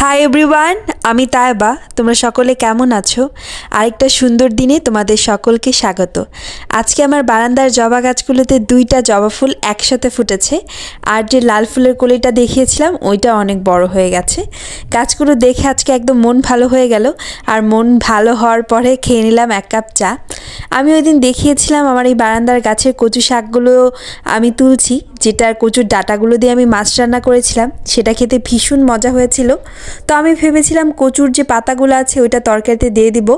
Hi everyone, আমি তায়েবা। তোমরা সকলে কেমন আছো? আরেকটা সুন্দর দিনে তোমাদের সকলকে স্বাগত। আজকে আমার বারান্দার জবা গাছগুলোতে 2টা জবা ফুল একসাথে ফুটেছে, আর যে লাল ফুলের কলিটা দেখিয়েছিলাম ওইটা অনেক বড় হয়ে গেছে। গাছগুলো দেখে আজকে একদম মন ভালো হয়ে গেল, আর মন ভালো হওয়ার পরে খেয়ে নিলাম 1 কাপ চা। আমি ওই দিন দেখিয়েছিলাম আমার এই বারান্দার গাছের কচু শাকগুলো আমি তুলছি, যেটার কচুর ডাঁটাগুলো দিয়ে আমি মাছ রান্না করেছিলাম, সেটা খেতে ভীষণ মজা হয়েছিল। তো আমি ভেবেছিলাম কচুর যে পাতাগুলো আছে ওইটা তরকারিতে দিয়ে দিব,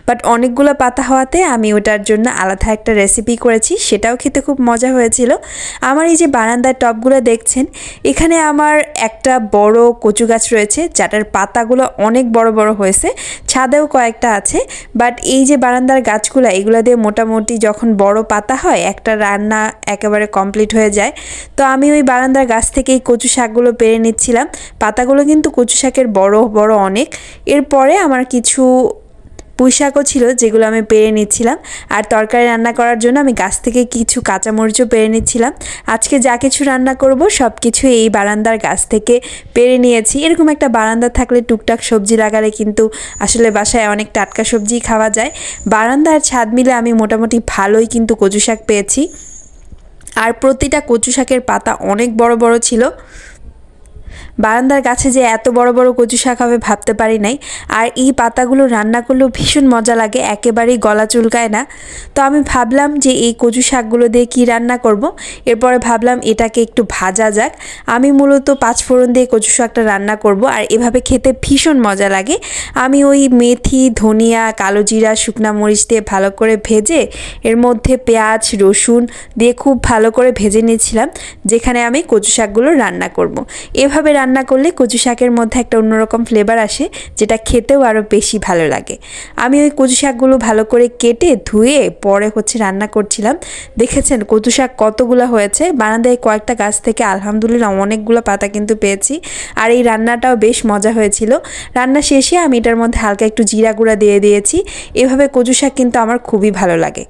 বাট অনেকগুলো পাতা হওয়াতে আমি ওটার জন্য আলাদা একটা রেসিপি করেছি, সেটাও খেতে খুব মজা হয়েছিল। আমার এই যে বারান্দার টবগুলো দেখছেন, এখানে আমার একটা বড় কচু গাছ রয়েছে যেটার পাতাগুলো অনেক বড় বড় হয়েছে, ছাদেও কয়েকটা আছে। বাট এই যে বারান্দার গাছগুলো, এগুলো দিয়ে মোটামুটি যখন বড় পাতা হয় একটা রান্না একেবারে কমপ্লিট হয়ে যায়। তো আমি ওই বারান্দার গাছ থেকে এই কচু শাকগুলো পেরে নিচ্ছিলাম। পাতাগুলো কিন্তু কচু শাকের বড় বড় অনেক। এরপরে আমার কিছু পুঁই শাকও ছিল যেগুলো আমি পেরে নিচ্ছিলাম, আর তরকারি রান্না করার জন্য আমি গাছ থেকে কিছু কাঁচামরিচও পেরে নিচ্ছিলাম। আজকে যা কিছু রান্না করব সব কিছু এই বারান্দার গাছ থেকে পেরে নিয়েছি। এরকম একটা বারান্দা থাকলে টুকটাক সবজি লাগালে কিন্তু আসলে বাসায় অনেক টাটকা সবজি খাওয়া যায়। বারান্দার ছাদ মিলে আমি মোটামুটি ভালোই কিন্তু কচু শাক পেয়েছি, আর প্রতিটা কচু শাকের পাতা অনেক বড় বড় ছিল। বারান্দার গাছে যে এত বড় বড় কচু শাক হবে ভাবতে পারি নাই। আর এই পাতাগুলো রান্না করলেও ভীষণ মজা লাগে, একেবারেই গলা চুলকায় না। তো আমি ভাবলাম যে এই কচু শাকগুলো দিয়ে কি রান্না করব। এরপরে ভাবলাম এটাকে একটু ভাজা যাক। আমি মূলত 5 ফোড়ন দিয়ে কচু শাকটা রান্না করব, আর এভাবে খেতে ভীষণ মজা লাগে। আমি ওই মেথি, ধনিয়া, কালো জিরা, শুকনা মরিচ দিয়ে ভালো করে ভেজে এর মধ্যে পেঁয়াজ, রসুন দিয়ে খুব ভালো করে ভেজে নিয়েছিলাম, যেখানে আমি কচু শাকগুলো রান্না করব। এভাবে রান্না করলে কচু শাকের মধ্যে একটা অন্যরকম ফ্লেভার আসে, যেটা খেতেও আরও বেশি ভালো লাগে। আমি ওই কচু শাকগুলো ভালো করে কেটে ধুয়ে পরে রান্না করছিলাম। দেখেছেন কচু শাক কতগুলো হয়েছে। বারান্দায় কয়েকটা গাছ থেকে আলহামদুলিল্লাহ অনেকগুলো পাতা কিন্তু পেয়েছি, আর এই রান্নাটাও বেশ মজা হয়েছিল। রান্না শেষে আমি এটার মধ্যে হালকা একটু জিরা গুঁড়া দিয়ে দিয়েছি। এভাবে কচু শাক কিন্তু আমার খুবই ভালো লাগে।